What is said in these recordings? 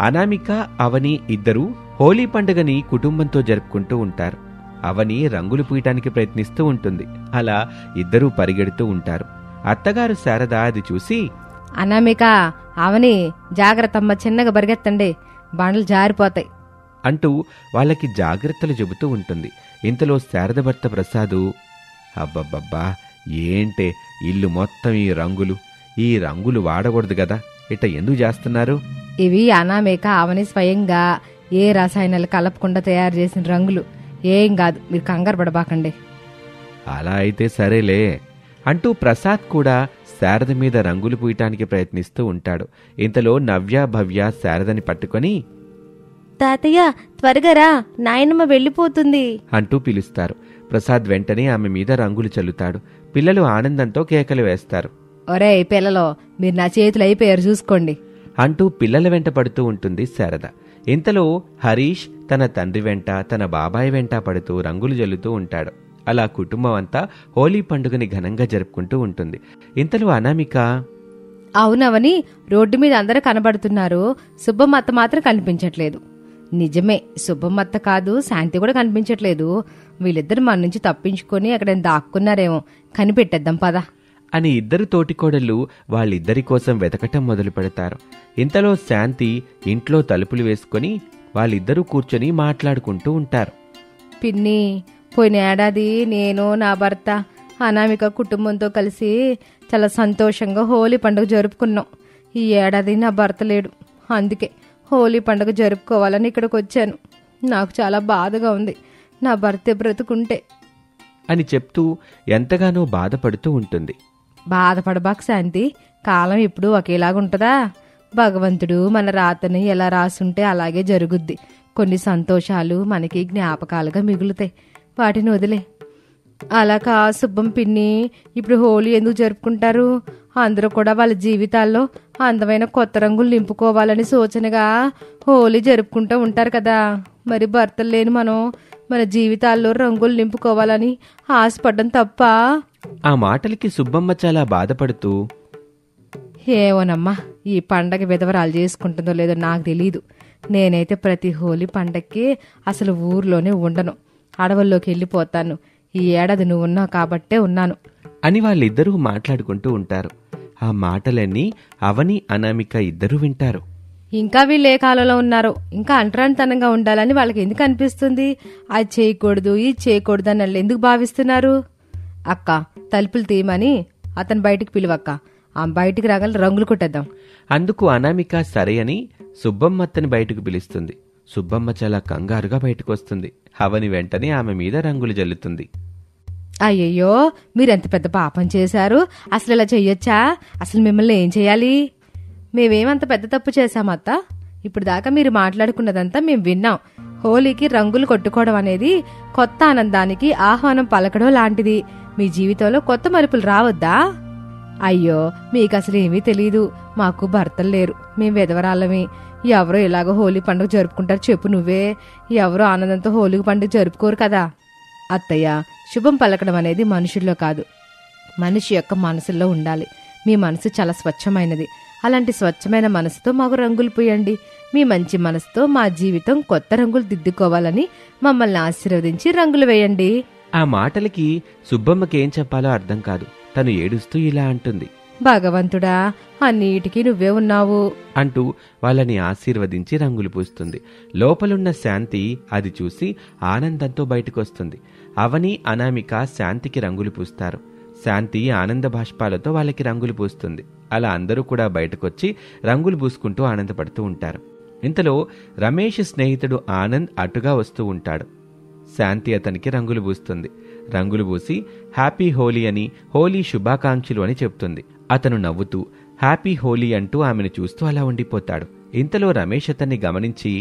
అనామిక, అవని ఇద్దరూ హోలీ పండుగని కుటుంబంతో జరుపుకుంటూ ఉంటారు. అవని రంగులు పూయటానికి ప్రయత్నిస్తూ ఉంటుంది. అలా ఇద్దరూ పరిగెడుతూ ఉంటారు. అత్తగారు శారద అది చూసి, అనామిక, అవని జాగ్రత్తమ్మ, చిన్నగా పరిగెత్తండి, బండలు జారిపోతాయి అంటూ వాళ్ళకి జాగ్రత్తలు చెబుతూ ఉంటుంది. ఇంతలో శారద భర్త ప్రసాదు, అబ్బబ్బబ్బా, ఏంటే ఇల్లు మొత్తం ఈ రంగులు వాడకూడదు కదా, ఇట ఎందుకు చేస్తున్నారు? ఇవి అనామిక, అవని స్వయంగా ఏ రసాయనాలు కలపకుండా తయారు చేసిన రంగులు. ఏం కాదు, మీరు కంగారు పడబాకండి. అలా అయితే సరేలే అంటూ ప్రసాద్ కూడా శారద మీద రంగులు పూయటానికి ప్రయత్నిస్తూ ఉంటాడు. ఇంతలో నవ్య, భవ్య శారదని పట్టుకొని, తాతయ్య త్వరగా రా, నాయనమ్మ వెళ్ళిపోతుంది అంటూ పిలుస్తారు. ప్రసాద్ వెంటనే ఆమె మీద రంగులు చల్లుతాడు. పిల్లలు ఆనందంతో కేకలు వేస్తారు. ఒరే పిల్లలో, మీరు నా చేతులు అయిపోయారు చూసుకోండి అంటూ పిల్లల వెంట పడుతూ ఉంటుంది శారద. ఇంతలో హరీష్ తన తండ్రి వెంట, తన బాబాయ్ వెంట పడుతూ రంగులు జల్లుతూ ఉంటాడు. అలా కుటుంబం అంతా హోలీ పండుగని ఘనంగా జరుపుకుంటూ ఉంటుంది. ఇంతలో అనామిక, అవునవని, రోడ్డు మీద అందరూ కనబడుతున్నారు, సుబ్బమ్మత్త మాత్రం కనిపించట్లేదు. నిజమే, సుబ్బమ్మత్త కాదు, శాంతి కూడా కనిపించట్లేదు. వీళ్ళిద్దరు మన నుంచి తప్పించుకొని అక్కడ దాక్కున్నారేమో, కనిపెట్టేద్దాం పద అని ఇద్దరు తోటికోడళ్ళు వాళ్ళిద్దరి కోసం వెతకటం మొదలు పెడతారు. ఇంతలో శాంతి ఇంట్లో తలుపులు వేసుకుని వాళ్ళిద్దరూ కూర్చొని మాట్లాడుకుంటూ ఉంటారు. పిన్ని, పోయిన ఏడాది నేను, నా భర్త, అనామిక కుటుంబంతో కలిసి చాలా సంతోషంగా హోలీ పండుగ జరుపుకున్నాం. ఈ ఏడాది నా భర్త లేడు, అందుకే హోలీ పండుగ జరుపుకోవాలని ఇక్కడికి వచ్చాను. నాకు చాలా బాధగా ఉంది, నా భర్త బ్రతుకుంటే అని చెప్తూ ఎంతగానో బాధపడుతూ ఉంటుంది. బాధపడబాక్ శాంతి, కాలం ఇప్పుడు ఒకేలాగుంటదా? భగవంతుడు మన రాతని ఎలా రాసుంటే అలాగే జరుగుద్ది. కొన్ని సంతోషాలు మనకి జ్ఞాపకాలుగా మిగులుతాయి, వాటిని వదిలే. అలా కా సుబ్బం పిన్ని, ఇప్పుడు హోలీ ఎందుకు జరుపుకుంటారు? అందరూ కూడా వాళ్ళ జీవితాల్లో అందమైన కొత్త రంగులు నింపుకోవాలని సూచనగా హోలీ జరుపుకుంటూ ఉంటారు కదా. మరి భర్తలు లేని మనం మన జీవితాల్లో రంగులు నింపుకోవాలని ఆశపడ్డం తప్ప? ఆ మాటలకి సుబ్బమ్మ చాలా బాధపడుతూ, ఏమోనమ్మా, ఈ పండగ విధవరాలు చేసుకుంటుందో లేదో నాకు తెలీదు. నేనైతే ప్రతి హోలీ పండక్కి అసలు ఊర్లోనే ఉండను, అడవుల్లోకి వెళ్ళిపోతాను. ఈ ఏడాది నువ్వు ఉన్నావు కాబట్టే ఉన్నాను అని వాళ్ళిద్దరూ మాట్లాడుకుంటూ ఉంటారు. ఆ మాటలన్నీ అవని, అనామిక ఇద్దరూ వింటారు. ఇంకా వీళ్ళు ఏ కాలంలో ఉన్నారో, ఇంకా అంటరానితనంగా ఉండాలని వాళ్ళకి ఎందుకు అనిపిస్తుంది? అది చేయకూడదు, ఇది చేయకూడదు అని వాళ్ళు ఎందుకు భావిస్తున్నారు? అక్క, తలుపులు తీయమని అతను బయటికి పిలువక్క, ఆ బయటికి రాగల రంగులు కొట్టేద్దాం. అందుకు అనామిక సరే అని సుబ్బమ్మత్తని బయటకు పిలుస్తుంది. సుబ్బమ్మ చాలా కంగారుగా బయటకు వస్తుంది. అవని వెంటనే ఆమె మీద రంగులు జల్లుతుంది. అయ్యయ్యో, మీరెంత పెద్ద పాపం చేశారు, అసలు ఇలా చెయ్యొచ్చా? అసలు మిమ్మల్ని ఏం చేయాలి? మేమేమంత పెద్ద తప్పు చేశామత్త? ఇప్పుడు దాకా మీరు మాట్లాడుకున్నదంతా మేం విన్నాం. హోలీకి రంగులు కొట్టుకోవడం అనేది కొత్త ఆనందానికి ఆహ్వానం పలకడం లాంటిది. మీ జీవితంలో కొత్త మలుపులు రావద్దా? అయ్యో, మీకు అసలు ఏమీ తెలీదు. మాకు భర్తలు లేరు, మేం విధవరాళ్ళమి. ఎవరో ఇలాగో హోలీ పండుగ జరుపుకుంటారు చెప్పు నువ్వే? ఎవరో ఆనందంతో హోలీ పండుగ జరుపుకోరు కదా. అత్తయ్య, శుభం పలకడం అనేది మనుషుల్లో కాదు, మనిషి యొక్క మనసులో ఉండాలి. మీ మనసు చాలా స్వచ్ఛమైనది. అలాంటి స్వచ్ఛమైన మనసుతో మాకు రంగులు పూయండి. మీ మంచి మనసుతో మా జీవితం కొత్త రంగులు దిద్దుకోవాలని మమ్మల్ని ఆశీర్వదించి రంగులు వేయండి. ఆ మాటలకి సుబ్బమ్మకేం చెప్పాలో అర్థం కాదు. తను ఏడుస్తూ ఇలా అంటుంది. భగవంతుడా, అన్నిటికీ నువ్వే ఉన్నావు అంటూ వాళ్ళని ఆశీర్వదించి రంగులు పూస్తుంది. లోపలున్న శాంతి అది చూసి ఆనందంతో బయటకొస్తుంది. అవని, అనామిక శాంతికి రంగులు పూస్తారు. శాంతి ఆనంద బాష్పాలతో వాళ్ళకి రంగులు పూస్తుంది. అలా అందరూ కూడా బయటకొచ్చి రంగులు పూసుకుంటూ ఆనందపడుతూ ఉంటారు. ఇంతలో రమేష్ స్నేహితుడు ఆనంద్ అటుగా వస్తూ ఉంటాడు. శాంతి అతనికి రంగులు పూస్తుంది. రంగులు పూసి హ్యాపీ హోలీ అని, హోలీ శుభాకాంక్షలు అని చెప్తుంది. అతను నవ్వుతూ హ్యాపీ హోలీ అంటూ ఆమెను చూస్తూ అలా ఉండిపోతాడు. ఇంతలో రమేష్ అతన్ని గమనించి,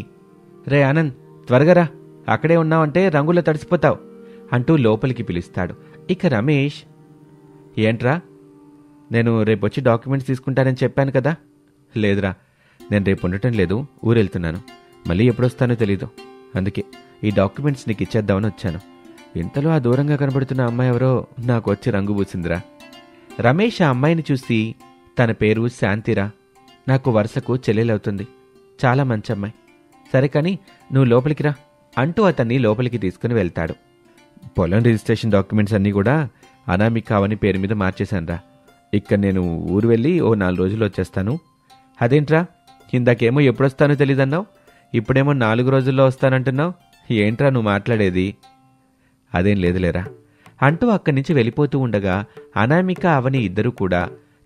రే ఆనంద్, త్వరగా రా, అక్కడే ఉన్నావంటే రంగులో తడిసిపోతావు అంటూ లోపలికి పిలుస్తాడు. ఇక రమేష్, ఏంట్రా, నేను రేపొచ్చి డాక్యుమెంట్స్ తీసుకుంటానని చెప్పాను కదా? లేదురా, నేను రేపు ఉండటం లేదు, ఊరెళ్తున్నాను. మళ్ళీ ఎప్పుడొస్తానో తెలీదు. అందుకే ఈ డాక్యుమెంట్స్ నీకు ఇచ్చేద్దామని వచ్చాను. ఇంతలో ఆ దూరంగా కనబడుతున్న అమ్మాయి ఎవరో నాకు వచ్చి రంగు పూసిందిరా. రమేష్ ఆ అమ్మాయిని చూసి, తన పేరు శాంతిరా, నాకు వరుసకు చెల్లెలవుతుంది. చాలా మంచి అమ్మాయి. సరే కానీ నువ్వు లోపలికి రా అంటూ అతన్ని లోపలికి తీసుకుని వెళ్తాడు. పొలం రిజిస్ట్రేషన్ డాక్యుమెంట్స్ అన్నీ కూడా అనామిక అవని పేరు మీద మార్చేశానురా. ఇక్కడ నేను ఊరు వెళ్ళి ఓ 4 రోజులు వచ్చేస్తాను. అదేంట్రా, ఇందాకేమో ఎప్పుడొస్తానో తెలీదన్నావు, ఇప్పుడేమో 4 రోజుల్లో వస్తానంటున్నావు. ఏంట్రా నువ్వు మాట్లాడేది? అదేం లేదులేరా అంటూ అక్కడి నుంచి వెళ్ళిపోతూ ఉండగా అనామిక అవని ఇద్దరూ కూడా,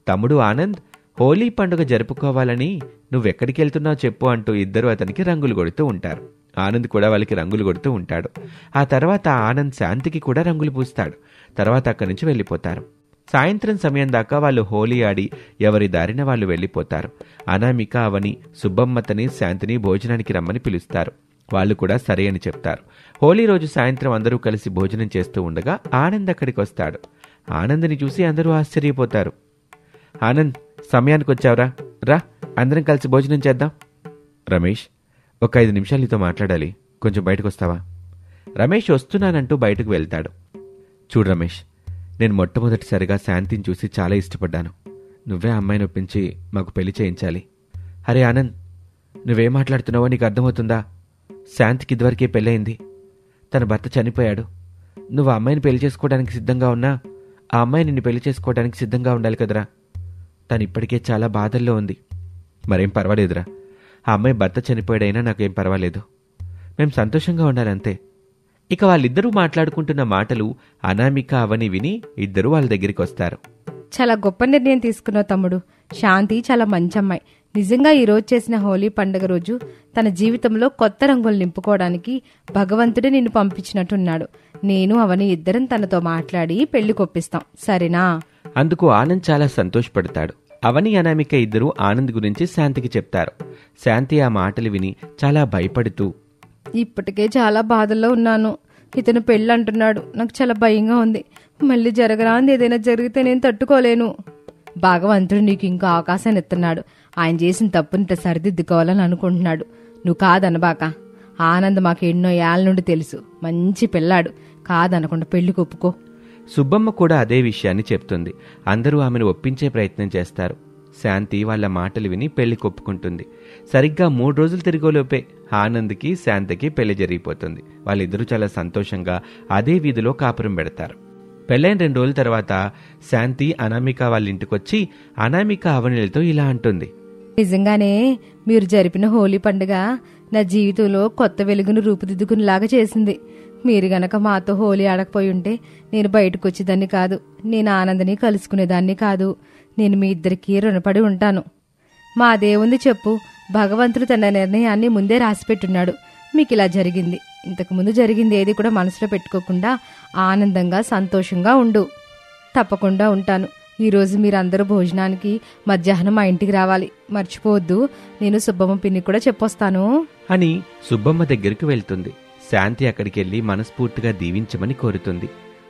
తమ్ముడు ఆనంద్, హోలీ పండుగ జరుపుకోవాలని నువ్వెక్కడికి వెళ్తున్నావు చెప్పు అంటూ ఇద్దరు అతనికి రంగులు కొడుతూ ఉంటారు. ఆనంద్ కూడా వాళ్ళకి రంగులు కొడుతూ ఉంటాడు. ఆ తర్వాత ఆనంద్ శాంతికి కూడా రంగులు పూస్తాడు. తర్వాత అక్కడి నుంచి వెళ్ళిపోతారు. సాయంత్రం సమయం దాకా వాళ్ళు హోలీ ఆడి ఎవరి దారిన వాళ్ళు వెళ్ళిపోతారు. అనామిక అవని సుబ్బమ్మతని శాంతిని భోజనానికి రమ్మని పిలుస్తారు. వాళ్ళు కూడా సరే అని చెప్తారు. హోలీ రోజు సాయంత్రం అందరూ కలిసి భోజనం చేస్తూ ఉండగా ఆనంద్ అక్కడికి వస్తాడు. ఆనంద్ని చూసి అందరూ ఆశ్చర్యపోతారు. ఆనంద్, సమయానికి వచ్చావురా, రా అందరం కలిసి భోజనం చేద్దాం. రమేష్, ఒక 5 నిమిషాలు నీతో మాట్లాడాలి, కొంచెం బయటకు వస్తావా? రమేష్ వస్తున్నానంటూ బయటకు వెళ్తాడు. చూడు రమేష్, నేను మొట్టమొదటిసారిగా శాంతిని చూసి చాలా ఇష్టపడ్డాను. నువ్వే అమ్మాయిని ఒప్పించి మాకు పెళ్లి చేయించాలి. అరే ఆనంద్, నువ్వేం మాట్లాడుతున్నావో నీకు అర్థమవుతుందా? శాంతికి ఇదివరకే పెళ్ళయింది. తన భర్త చనిపోయాడు. నువ్వు ఆ అమ్మాయిని పెళ్లి చేసుకోవడానికి సిద్ధంగా ఉన్నా ఆ అమ్మాయి నిన్ను పెళ్లి చేసుకోవడానికి సిద్ధంగా ఉండాలి కదరా. తను ఇప్పటికే చాలా బాధల్లో ఉంది. మరేం పర్వాలేదురా, ఆ అమ్మాయి భర్త చనిపోయాడైనా నాకేం పర్వాలేదు. మేం సంతోషంగా ఉండాలంతే. ఇక వాళ్ళిద్దరూ మాట్లాడుకుంటున్న మాటలు అనామిక అవని విని ఇద్దరూ వాళ్ళ దగ్గరికి వస్తారు. చాలా గొప్ప నిర్ణయం తీసుకున్నావు తమ్ముడు. శాంతి చాలా మంచి అమ్మాయి. నిజంగా ఈ రోజు చేసిన హోలీ పండుగ రోజు తన జీవితంలో కొత్త రంగులు నింపుకోవడానికి భగవంతుడే నిన్ను పంపించినట్టున్నాడు. నేను అవని ఇద్దరం తనతో మాట్లాడి పెళ్లి కొప్పిస్తాం, సరేనా? అందుకు ఆనంద్ చాలా సంతోషపడతాడు. అవని అనామిక ఇద్దరూ ఆనంద్ గురించి శాంతికి చెప్తారు. శాంతి ఆ మాటలు విని చాలా భయపడుతూ, ఇప్పటికే చాలా బాధల్లో ఉన్నాను. ఇతను పెళ్ళి అంటున్నాడు, నాకు చాలా భయంగా ఉంది. మళ్ళీ జరగరాంది ఏదైనా జరిగితే నేను తట్టుకోలేను. భగవంతుడు నీకు ఇంకా అవకాశాన్ని ఇస్తున్నాడు. ఆయన చేసిన తప్పుని సరిదిద్దుకోవాలని అనుకుంటున్నాడు. నువ్వు కాదనబాక. ఆనంద్ మాకు ఎన్నో ఏళ్ల నుండి తెలుసు, మంచి పిల్లాడు. కాదనకుండా పెళ్లి ఒప్పుకో. సుబ్బమ్మ కూడా అదే విషయాన్ని చెప్తుంది. అందరూ ఆమెను ఒప్పించే ప్రయత్నం చేస్తారు. శాంతి వాళ్ళ మాటలు విని పెళ్లి కొప్పుకుంటుంది. సరిగ్గా 3 రోజులు తిరిగేలోపే ఆనంద్కి శాంతికి పెళ్లి జరిగిపోతుంది. వాళ్ళిద్దరూ చాలా సంతోషంగా అదే వీధిలో కాపురం పెడతారు. పెళ్ళైన 2 రోజుల తర్వాత శాంతి అనామిక వాళ్ళ ఇంటికొచ్చి అనామిక అవనిలతో ఇలా అంటుంది. నిజంగానే మీరు జరిపిన హోలీ పండుగ నా జీవితంలో కొత్త వెలుగును రూపుదిద్దుకునేలాగా చేసింది. మీరు గనక మాతో హోలీ ఆడకపోయి ఉంటే నేను బయటకు వచ్చేదాన్ని కాదు. నేను ఆనందని కలుసుకునేదాన్ని కాదు. నేను మీ ఇద్దరికీ రుణపడి ఉంటాను. మా దేవుంది చెప్పు, భగవంతుడు తన నిర్ణయాన్ని ముందే రాసిపెట్టున్నాడు. మీకు ఇలా జరిగింది. ఇంతకుముందు జరిగింది ఏది కూడా మనసులో పెట్టుకోకుండా ఆనందంగా సంతోషంగా ఉండు. తప్పకుండా ఉంటాను. ఈరోజు మీరందరూ భోజనానికి మధ్యాహ్నం మా ఇంటికి రావాలి, మర్చిపోవద్దు. నేను సుబ్బమ్మ పిన్ని కూడా చెప్పొస్తాను అని సుబ్బమ్మ దగ్గరికి వెళ్తుంది. శాంతి అక్కడికెళ్లి మనస్ఫూర్తిగా దీవించమని కోరుతుంది.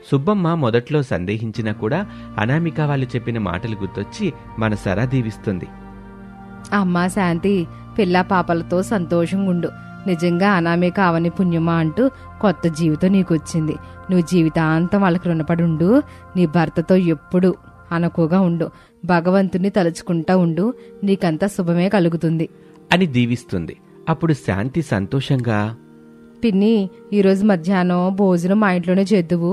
సుబ్బమ్మ మొదట్లో సందేహించినా కూడా అనామిక వాళ్ళు చెప్పిన మాటలు గుర్తొచ్చి మనసారా దీవిస్తుంది. అమ్మా శాంతి, పిల్ల పాపలతో సంతోషంగా ఉండు. నిజంగా అనామిక అవని పుణ్యమా అంటూ కొత్త జీవితం నీకొచ్చింది. నువ్వు జీవితాంతం వాళ్ళకి రుణపడి ఉండు. నీ భర్తతో ఎప్పుడు అనుకోగా ఉండు. భగవంతుని తలుచుకుంటా ఉండు. నీకంతా శుభమే కలుగుతుంది అని దీవిస్తుంది. అప్పుడు శాంతి సంతోషంగా, పిన్ని, ఈరోజు మధ్యాహ్నం భోజనం మా ఇంట్లోనే చేద్దువు.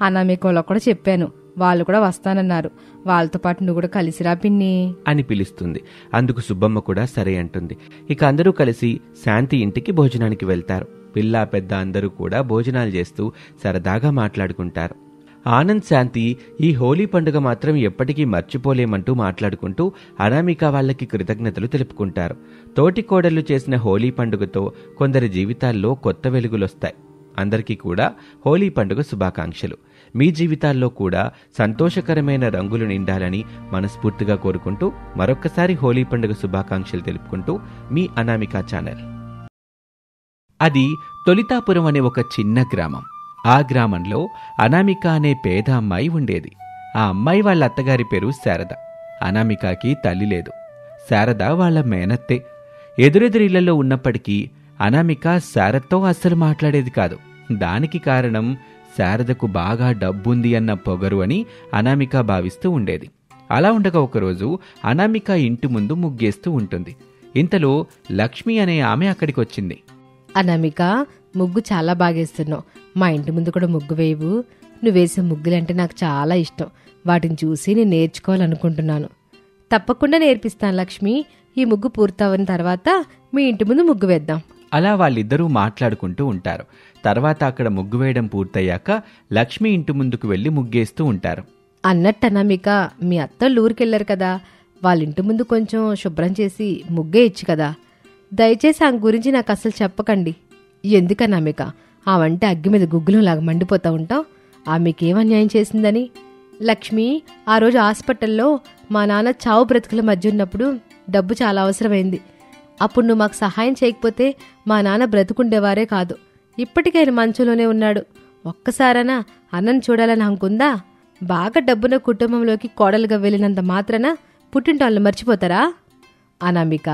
అనామిక వాళ్ళకు కూడా చెప్పాను, వాళ్ళు కూడా వస్తానన్నారు. వాళ్ళతో పాటు నువ్వు కూడా కలిసిరా పిన్ని అని పిలుస్తుంది. అందుకు సుబ్బమ్మ కూడా సరే అంటుంది. ఇక అందరూ కలిసి శాంతి ఇంటికి భోజనానికి వెళ్తారు. పిల్ల పెద్ద అందరూ కూడా భోజనాలు చేస్తూ సరదాగా మాట్లాడుకుంటారు. ఆనంద్ శాంతి ఈ హోలీ పండుగ మాత్రం ఎప్పటికీ మర్చిపోలేమంటూ మాట్లాడుకుంటూ అనామిక వాళ్ళకి కృతజ్ఞతలు తెలుపుకుంటారు. తోటి కోడళ్లు చేసిన హోలీ పండుగతో కొందరి జీవితాల్లో కొత్త వెలుగులొస్తాయి. అందరికీ కూడా హోలీ పండుగ శుభాకాంక్షలు. మీ జీవితాల్లో కూడా సంతోషకరమైన రంగులు నిండాలని మనస్ఫూర్తిగా కోరుకుంటూ మరొక్కసారి హోలీ పండుగ శుభాకాంక్షలు తెలుపుకుంటూ మీ అనామిక ఛానల్. అది తొలితాపురం అనే ఒక చిన్న గ్రామం. ఆ గ్రామంలో అనామిక అనే పేద అమ్మాయి ఉండేది. ఆ అమ్మాయి వాళ్ళ అత్తగారి పేరు శారద. అనామికకి తల్లి లేదు. శారద వాళ్ళ మేనత్తే. ఎదురెదురిళ్లలో ఉన్నప్పటికీ అనామిక శారదతో అస్సలు మాట్లాడేది కాదు. దానికి కారణం శారదకు బాగా డబ్బుంది అన్న పొగరు అని అనామిక భావిస్తూ ఉండేది. అలా ఉండగా ఒకరోజు అనామిక ఇంటి ముందు ముగ్గేస్తూ ఉంటుంది. ఇంతలో లక్ష్మి అనే ఆమె అక్కడికొచ్చింది. అనామిక, ముగ్గు చాలా బాగేస్తున్నావు. మా ఇంటి ముందు కూడా ముగ్గు వేయవు. నువ్వేసే ముగ్గులంటే నాకు చాలా ఇష్టం. వాటిని చూసి నేను నేర్చుకోవాలనుకుంటున్నాను. తప్పకుండా నేర్పిస్తాను లక్ష్మి. ఈ ముగ్గు పూర్తవని తర్వాత మీ ఇంటి ముందు ముగ్గు వేద్దాం. అలా వాళ్ళిద్దరూ మాట్లాడుకుంటూ ఉంటారు. తర్వాత అక్కడ ముగ్గు వేయడం పూర్తయ్యాక లక్ష్మి ఇంటి ముందుకు వెళ్లి ముగ్గేస్తూ ఉంటారు. అన్నట్టు అనామిక, మీ అత్తోళ్ళు ఊరికెళ్లారు కదా, వాళ్ళ ఇంటి ముందు కొంచెం శుభ్రం చేసి ముగ్గే ఇచ్చు కదా. దయచేసి ఆమె గురించి నాకు అసలు చెప్పకండి. ఎందుకనామిక, ఆవంటే అగ్గి మీద గుగ్గులంలాగా మండిపోతా ఉంటాం. ఆమెకేం అన్యాయం చేసిందని? లక్ష్మి, ఆ రోజు హాస్పిటల్లో మా నాన్న చావు బ్రతుకుల మధ్య ఉన్నప్పుడు డబ్బు చాలా అవసరమైంది. అప్పుడు నువ్వు మాకు సహాయం చేయకపోతే మా నాన్న బ్రతుకుండేవారే కాదు. ఇప్పటికైనా మంచంలోనే ఉన్నాడు. ఒక్కసారనా అన్నను చూడాలని అనుకుందా? బాగా డబ్బున్న కుటుంబంలోకి కోడలుగా వెళ్ళినంత మాత్రాన పుట్టింటోళ్ళని మర్చిపోతారా? అనామిక,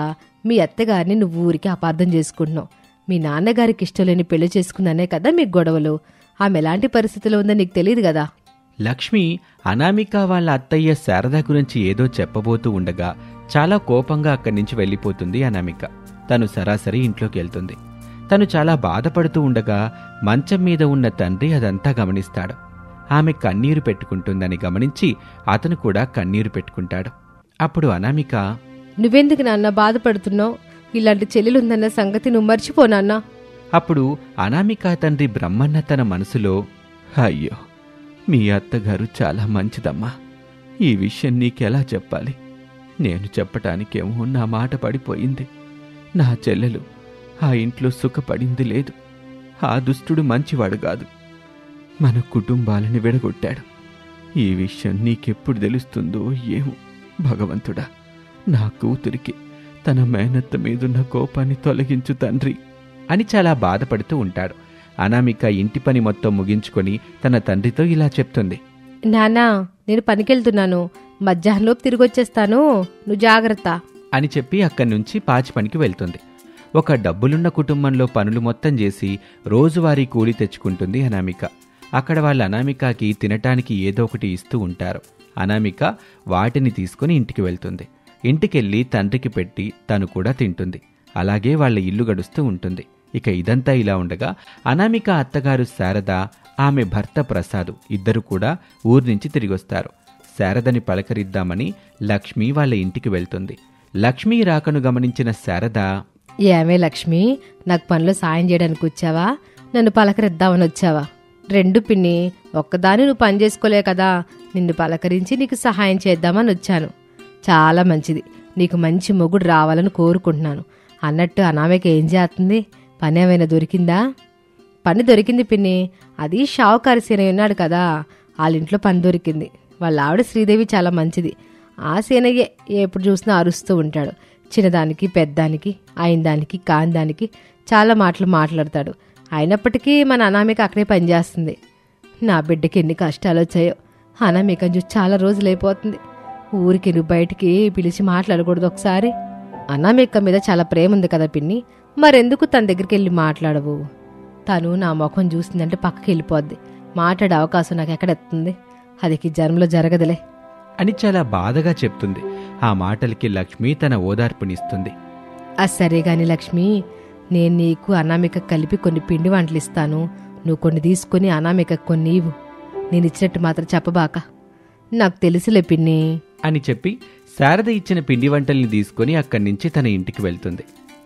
మీ అత్తగారిని నువ్వు ఊరికి అపార్థం చేసుకుంటున్నావు. మీ నాన్నగారికి ఇష్టం లేని పెళ్లి చేసుకుందనే కదా మీకు గొడవలు. ఆమె ఎలాంటి పరిస్థితిలో ఉందో నీకు తెలియదు కదా. లక్ష్మి అనామిక వాళ్ళ అత్తయ్య శారద గురించి ఏదో చెప్పబోతూ ఉండగా చాలా కోపంగా అక్కడి నుంచి వెళ్ళిపోతుంది అనామిక. తను సరాసరి ఇంట్లోకి వెళ్తుంది. తను చాలా బాధపడుతూ ఉండగా మంచం మీద ఉన్న తండ్రి అదంతా గమనిస్తాడు. ఆమె కన్నీరు పెట్టుకుంటుందని గమనించి అతను కూడా కన్నీరు పెట్టుకుంటాడు. అప్పుడు అనామిక, నువ్వెందుకు నాన్న బాధపడుతున్నావు? ఇలాంటి చెల్లెలుందన్న సంగతి నువ్వు మర్చిపోనాన్నా. అప్పుడు అనామిక తండ్రి బ్రహ్మన్న తన మనసులో, అయ్యో, మీ అత్తగారు చాలా మంచిదమ్మా. ఈ విషయం నీకెలా చెప్పాలి? నేను చెప్పటానికేమో నా మాట పడిపోయింది. నా చెల్లెలు ఆ ఇంట్లో సుఖపడింది లేదు. ఆ దుష్టుడు మంచివాడు కాదు. మన కుటుంబాలని విడగొట్టాడు. ఈ విషయం నీకెప్పుడు తెలుస్తుందో ఏమో. భగవంతుడా, నా కూతురికి తన మేనత్త మీదున్న కోపాన్ని తొలగించు తండ్రి అని చాలా బాధపడుతూ ఉంటాడు. అనామిక ఇంటి పని మొత్తం ముగించుకొని తన తండ్రితో ఇలా చెప్తుంది. నాన్నా, నేను పనికెళ్తున్నాను. మధ్యాహ్నంలోపు తిరిగొచ్చేస్తాను. నువ్వు జాగ్రత్త అని చెప్పి అక్కడి నుంచి పాచి పనికి వెళ్తుంది. ఒక డబ్బులున్న కుటుంబంలో పనులు మొత్తం చేసి రోజువారీ కూలి తెచ్చుకుంటుంది అనామిక. అక్కడ వాళ్ళ అనామికకి తినటానికి ఏదో ఒకటి ఇస్తూ ఉంటారు. అనామిక వాటిని తీసుకుని ఇంటికి వెళ్తుంది. ఇంటికెళ్ళి తండ్రికి పెట్టి తను కూడా తింటుంది. అలాగే వాళ్ళ ఇల్లు గడుస్తూ ఉంటుంది. ఇక ఇదంతా ఇలా ఉండగా అనామిక అత్తగారు శారద, ఆమె భర్త ప్రసాదు ఇద్దరు కూడా ఊరి నుంచి తిరిగొస్తారు. శారదని పలకరిద్దామని లక్ష్మి వాళ్ళ ఇంటికి వెళ్తుంది. లక్ష్మి రాకను గమనించిన శారద, ఏమే లక్ష్మి, నాకు పనిలో సాయం చేయడానికి వచ్చావా? నన్ను పలకరిద్దామని వచ్చావా? రెండు పిన్ని, ఒక్కదాని నువ్వు పని చేసుకోలే కదా. నిన్ను పలకరించి నీకు సహాయం చేద్దామని వచ్చాను. చాలా మంచిది. నీకు మంచి మొగుడు రావాలని కోరుకుంటున్నాను. అన్నట్టు అనామిక ఏం చేస్తుంది? పని ఏమైనా దొరికిందా? పని దొరికింది పిన్ని. అది షావుకారి సీనయ్య ఉన్నాడు కదా, వాళ్ళింట్లో పని దొరికింది. వాళ్ళ ఆవిడ శ్రీదేవి చాలా మంచిది. ఆ సీనయ్యే ఎప్పుడు చూసినా అరుస్తూ ఉంటాడు. చిన్నదానికి పెద్దానికి, అయిన దానికి కాని దానికి చాలా మాటలు మాట్లాడతాడు. అయినప్పటికీ మన అనామిక అక్కడే పనిచేస్తుంది. నా బిడ్డకి ఎన్ని కష్టాలు వచ్చాయో. అనామిక చూసి చాలా రోజులైపోతుంది. ఊరికి నువ్వు బయటికి పిలిచి మాట్లాడకూడదు ఒకసారి? అనామిక మీద చాలా ప్రేమ ఉంది కదా పిన్ని, మరెందుకు తన దగ్గరికి వెళ్ళి మాట్లాడవు? తను నా ముఖం చూసిందంటే పక్కకి వెళ్ళిపోద్ది. మాట్లాడే అవకాశం నాకు ఎక్కడెత్తుంది? అది జన్మలో జరగదులే అని చాలా బాధగా చెప్తుంది. ఆ మాటలకి లక్ష్మి తన ఓదార్పునిస్తుంది. సరే గాని లక్ష్మి, నేను నీకు అనామిక కలిపి కొన్ని పిండి వంటలు ఇస్తాను. నువ్వు కొన్ని తీసుకుని అనామిక కొన్ని ఇవ్వు. నేను ఇచ్చినట్టు మాత్రం చెప్పబాక. నాకు తెలుసులే పిన్ని అని చెప్పి శారద ఇచ్చిన పిండి వంటల్ని తీసుకుని అక్కడి నుంచి తన ఇంటికి వెళ్తుంది.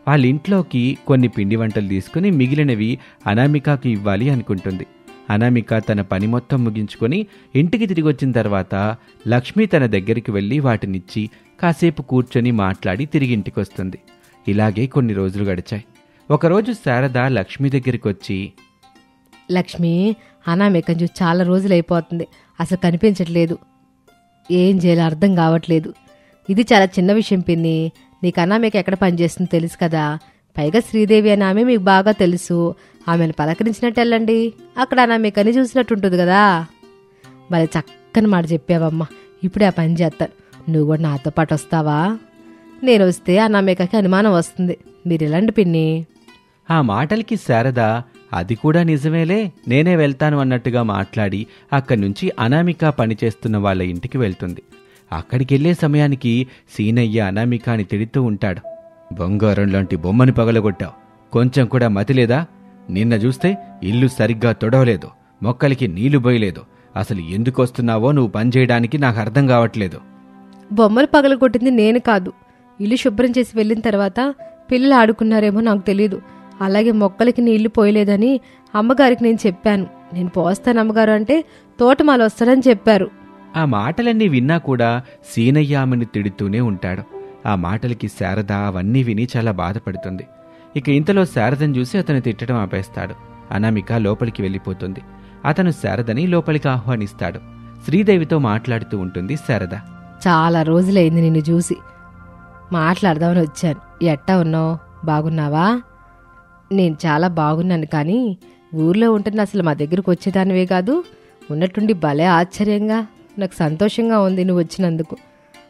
వాళ్ళ ఇంట్లోకి కొన్ని పిండి వంటలు తీసుకుని మిగిలినవి అనామికకు ఇవ్వాలి అనుకుంటుంది. అనామిక తన పని మొత్తం ముగించుకొని ఇంటికి తిరిగి వచ్చిన తర్వాత లక్ష్మి తన దగ్గరికి వెళ్ళి వాటినిచ్చి కాసేపు కూర్చొని మాట్లాడి తిరిగి ఇంటికి వస్తుంది. ఇలాగే కొన్ని రోజులు గడిచాయి. ఒకరోజు శారద లక్ష్మి దగ్గరికి వచ్చి, లక్ష్మి, అనామిక చూసి చాలా రోజులైపోతుంది. అసలు కనిపించట్లేదు. ఏం చేయాలో అర్థం కావట్లేదు. ఇది చాలా చిన్న విషయం పిన్ని. నీకు అనామిక ఎక్కడ పనిచేస్తుందో తెలుసు కదా. పైగా శ్రీదేవి అని ఆమె మీకు బాగా తెలుసు. ఆమెను పలకరించినట్టు వెళ్ళండి. అక్కడ అనామికని చూసినట్టుంటుంది కదా. మరి చక్కని మాట చెప్పావమ్మా. ఇప్పుడే ఆ పని చేస్తాను. నువ్వు కూడా నాతో పాటు వస్తావా? నేను వస్తే అనామికకి అనుమానం వస్తుంది. మీరు ఎలాంటి పిన్ని? ఆ మాటలకి శారద, అది కూడా నిజమేలే, నేనే వెళ్తాను అన్నట్టుగా మాట్లాడి అక్కడి నుంచి అనామిక పనిచేస్తున్న వాళ్ళ ఇంటికి వెళ్తుంది. అక్కడికెళ్లే సమయానికి సీనయ్య అనామికాని తిడుతూ ఉంటాడు. బంగారం లాంటి బొమ్మని పగలగొట్టావు. కొంచెం కూడా మతిలేదా? నిన్న చూస్తే ఇల్లు సరిగ్గా తొడవలేదు, మొక్కలకి నీళ్లు పోయలేదు. అసలు ఎందుకొస్తున్నావో నువ్వు పనిచేయడానికి నాకు అర్థం కావట్లేదు. బొమ్మలు పగలగొట్టింది నేను కాదు. ఇల్లు శుభ్రం చేసి వెళ్ళిన తర్వాత పిల్లలు ఆడుకున్నారేమో నాకు తెలీదు. అలాగే మొక్కలకి నీళ్లు పోయలేదని అమ్మగారికి నేను చెప్పాను. నేను పోస్తాను అమ్మగారు అంటే తోటమాల వస్తాడని చెప్పారు. ఆ మాటలన్నీ విన్నా కూడా సీనయ్య ఆమెను తిడుతూనే ఉంటాడు. ఆ మాటలకి శారద అవన్నీ విని చాలా బాధపడుతుంది. ఇక ఇంతలో శారదను చూసి అతను తిట్టడం ఆపేస్తాడు. అనామిక లోపలికి వెళ్ళిపోతుంది. అతను శారదని లోపలికి ఆహ్వానిస్తాడు. శ్రీదేవితో మాట్లాడుతూ ఉంటుంది శారద. చాలా రోజులైంది నిన్ను చూసి, మాట్లాడదామని వచ్చాను. ఎట్టా ఉన్నావు? బాగున్నావా? నేను చాలా బాగున్నాను, కానీ ఊర్లో ఉంటున్న అసలు మా దగ్గరకు వచ్చేదానివే కాదు. ఉన్నట్టుండి భలే ఆశ్చర్యంగా, నాకు సంతోషంగా ఉంది నువ్వు వచ్చినందుకు.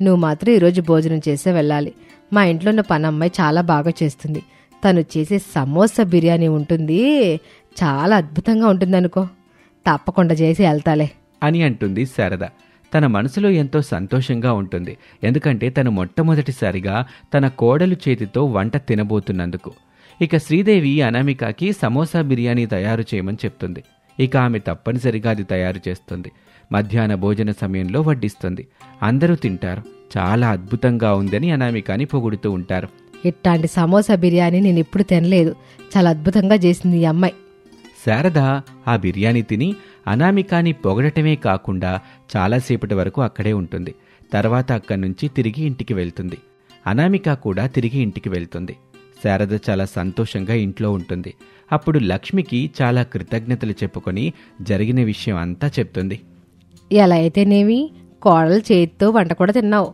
నువ్వు మాత్రం ఈరోజు భోజనం చేసే వెళ్ళాలి. మా ఇంట్లో ఉన్న పనమ్మాయి చాలా బాగా చేస్తుంది. తను చేసే సమోసా బిర్యానీ ఉంటుంది, చాలా అద్భుతంగా ఉంటుందనుకో. తప్పకుండా చేసి వెళ్తాలే అని అంటుంది శారద. తన మనసులో ఎంతో సంతోషంగా ఉంటుంది. ఎందుకంటే తను మొట్టమొదటిసారిగా తన కోడలు చేతితో వంట తినబోతున్నందుకు. ఇక శ్రీదేవి అనామికకి సమోసా బిర్యానీ తయారు చేయమని చెప్తుంది. ఇక ఆమె తప్పనిసరిగా అది తయారు చేస్తుంది. మధ్యాహ్న భోజన సమయంలో వడ్డిస్తుంది. అందరూ తింటారు. చాలా అద్భుతంగా ఉందని అనామికని పొగుడుతూ ఉంటారు. ఇట్లాంటి సమోసా బిర్యానీ నేను ఎప్పుడు తినలేదు. చాలా అద్భుతంగా చేసింది ఈ అమ్మాయి. శారద ఆ బిర్యానీ తిని అనామికాని పొగడటమే కాకుండా చాలాసేపటి వరకు అక్కడే ఉంటుంది. తర్వాత అక్కడి నుంచి తిరిగి ఇంటికి వెళ్తుంది. అనామిక కూడా తిరిగి ఇంటికి వెళ్తుంది. శారద చాలా సంతోషంగా ఇంట్లో ఉంటుంది. అప్పుడు లక్ష్మికి చాలా కృతజ్ఞతలు చెప్పుకొని జరిగిన విషయం అంతా చెప్తుంది. ఎలా అయితేనేమి కోడలు చేతితో వంట కూడా తిన్నావు.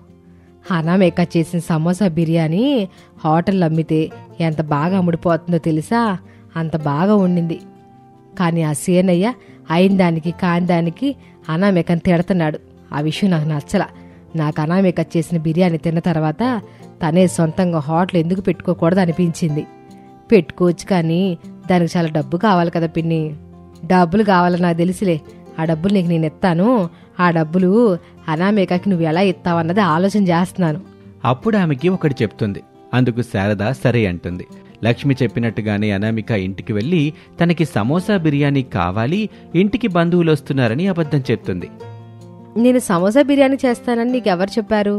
అనామిక చేసిన సమోసా బిర్యానీ హోటల్లో అమ్మితే ఎంత బాగా అమ్ముడిపోతుందో తెలుసా? అంత బాగా ఉండింది. కానీ ఆ సీనయ్య అయిన దానికి కాని దానికి అనామికని తిడుతున్నాడు. ఆ విషయం నాకు నచ్చల. నాకు అనామిక చేసిన బిర్యానీ తిన్న తర్వాత తనే సొంతంగా హోటల్ ఎందుకు పెట్టుకోకూడదు అనిపించింది. పెట్టుకోవచ్చు, కానీ దానికి చాలా డబ్బు కావాలి కదా పిన్ని. డబ్బులు కావాలని నాకు తెలుసులే. ఆ డబ్బులు నీకు నేను ఇస్తాను. ఆ డబ్బులు అనామికకి నువ్వు ఎలా ఇస్తావన్నది ఆలోచన చేస్తున్నాను. అప్పుడు ఆమెకి ఒకటి చెప్తుంది. అందుకు శారద సరే అంటుంది. లక్ష్మి చెప్పినట్టుగానే అనామిక ఇంటికి వెళ్లి తనకి సమోసా బిర్యానీ కావాలి, ఇంటికి బంధువులు వస్తున్నారని అబద్ధం చెప్తుంది. నేను సమోసా బిర్యానీ చేస్తానని నీకెవరు చెప్పారు?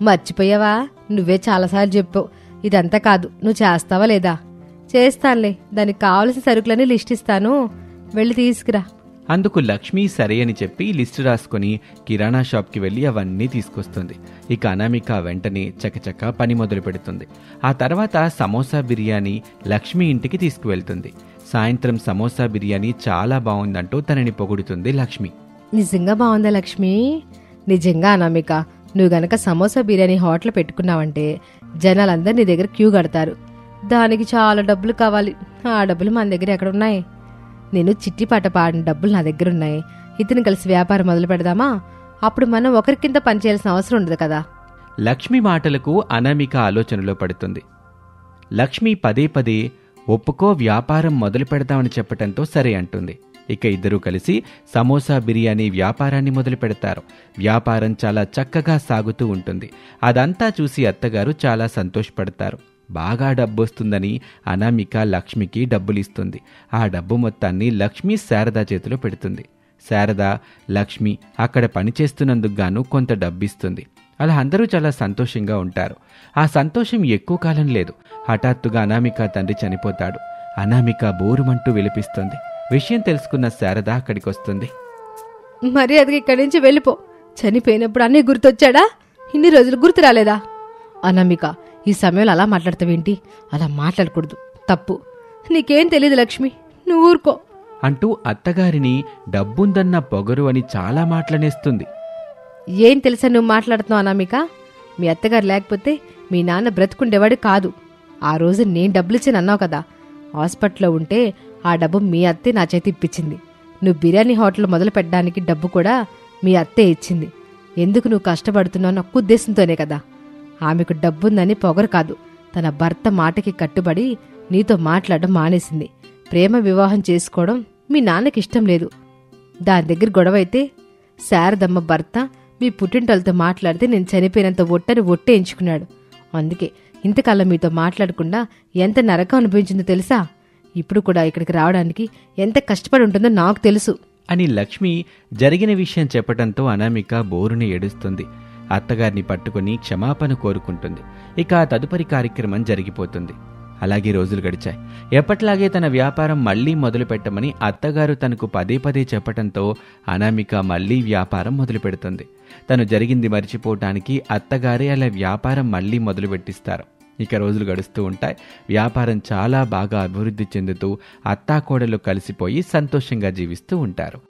మర్చిపోయావా? నువ్వే చాలాసార్లు చెప్పావు. ఇదంతా కాదు, నువ్వు చేస్తావా లేదా? చేస్తానులే. దానికి కావలసిన సరుకులని లిస్ట్ ఇస్తాను, వెళ్ళి తీసుకురా. అందుకు లక్ష్మి సరే అని చెప్పి లిస్టు రాసుకుని కిరాణా షాప్కి వెళ్లి అవన్నీ తీసుకొస్తుంది. ఇక అనామిక వెంటనే చకచక పని మొదలు పెడుతుంది. ఆ తర్వాత సమోసా బిర్యానీ లక్ష్మి ఇంటికి తీసుకువెళ్తుంది. సాయంత్రం సమోసా బిర్యానీ చాలా బాగుందంటూ తనని పొగుడుతుంది లక్ష్మి. నిజంగా బాగుందా లక్ష్మి? నిజంగా అనామిక, నువ్వు గనక సమోసా బిర్యానీ హోటల్ పెట్టుకున్నావంటే జనాలందరూ నీ దగ్గర క్యూ కడతారు. దానికి చాలా డబ్బులు కావాలి. ఆ డబ్బులు మన దగ్గర ఎక్కడున్నాయి? నేను చిట్టి పాట పాడిన డబ్బులు నా దగ్గరున్నాయి. ఇతను కలిసి వ్యాపారం మొదలు పెడదామా? అప్పుడు మనం ఒకరి కింద పనిచేయాల్సిన అవసరం ఉండదు కదా. లక్ష్మి మాటలకు అనామిక ఆలోచనలో పడుతుంది. లక్ష్మి పదే పదే ఒప్పుకో, వ్యాపారం మొదలు పెడదామని చెప్పటంతో సరే అంటుంది. ఇక ఇద్దరూ కలిసి సమోసా బిర్యానీ వ్యాపారాన్ని మొదలు పెడతారు. వ్యాపారం చాలా చక్కగా సాగుతూ ఉంటుంది. అదంతా చూసి అత్తగారు చాలా సంతోషపడతారు. బాగా డబ్బొస్తుందని అనామిక లక్ష్మికి డబ్బులిస్తుంది. ఆ డబ్బు మొత్తాన్ని లక్ష్మి శారద చేతిలో పెడుతుంది. శారద లక్ష్మి అక్కడ పనిచేస్తున్నందుకు గాను కొంత డబ్బిస్తుంది. అలా అందరూ చాలా సంతోషంగా ఉంటారు. ఆ సంతోషం ఎక్కువ కాలం లేదు. హఠాత్తుగా అనామిక తండ్రి చనిపోతాడు. అనామిక బోరుమంటూ విలిపిస్తుంది. విషయం తెలుసుకున్న శారద అక్కడికొస్తుంది. మరి అది ఇక్కడి నుంచి వెళ్ళిపో. చనిపోయినప్పుడు అన్నీ గుర్తొచ్చాడా? ఇన్ని రోజులు గుర్తు రాలేదా? అనామిక, ఈ సమయంలో అలా మాట్లాడతావేంటి? అలా మాట్లాడకూడదు, తప్పు. నీకేం తెలీదు లక్ష్మి, నువ్వు ఊరుకో అంటూ అత్తగారిని డబ్బుందన్న పొగరు అని చాలా మాటలనేస్తుంది. ఏం తెలుసా నువ్వు మాట్లాడుతున్నావు అనామిక? మీ అత్తగారు లేకపోతే మీ నాన్న బ్రతుకుండేవాడు కాదు. ఆ రోజు నేను డబ్బులిచ్చాను అన్నావు కదా. హాస్పిటల్లో ఉంటే ఆ డబ్బు మీ అత్తే నా చేతి ఇప్పించింది. నువ్వు బిర్యానీ హోటల్ మొదలు పెట్టడానికి డబ్బు కూడా మీ అత్తే ఇచ్చింది. ఎందుకు నువ్వు కష్టపడుతున్నావు అన్న ఉద్దేశంతోనే కదా. ఆమెకు డబ్బుందని పొగరు కాదు. తన భర్త మాటకి కట్టుబడి నీతో మాట్లాడడం మానేసింది. ప్రేమ వివాహం చేసుకోవడం మీ నాన్నకి ఇష్టం లేదు. దాని దగ్గర గొడవైతే శారదమ్మ భర్త మీ పుట్టింటోళ్ళతో మాట్లాడితే నేను చనిపోయినంత ఒట్టని ఒట్టేయించుకున్నాడు. అందుకే ఇంతకాలం మీతో మాట్లాడకుండా ఎంత నరకం అనిపించిందో తెలుసా? ఇప్పుడు కూడా ఇక్కడికి రావడానికి ఎంత కష్టపడి ఉంటుందో నాకు తెలుసు అని లక్ష్మి జరిగిన విషయం చెప్పటంతో అనామిక బోరుని ఏడుస్తుంది. అత్తగారిని పట్టుకుని క్షమాపణ కోరుకుంటుంది. ఇక ఆ తదుపరి కార్యక్రమం జరిగిపోతుంది. అలాగే రోజులు గడిచాయి. ఎప్పట్లాగే తన వ్యాపారం మళ్లీ మొదలు పెట్టమని అత్తగారు తనకు పదే పదే చెప్పటంతో అనామిక మళ్లీ వ్యాపారం మొదలు పెడుతుంది. తను జరిగింది మర్చిపోవటానికి అత్తగారే అలా వ్యాపారం మళ్లీ మొదలు పెట్టిస్తారు. ఇక రోజులు గడుస్తూ ఉంటాయి. వ్యాపారం చాలా బాగా అభివృద్ధి చెందుతూ అత్తాకోడలు కలిసిపోయి సంతోషంగా జీవిస్తూ ఉంటారు.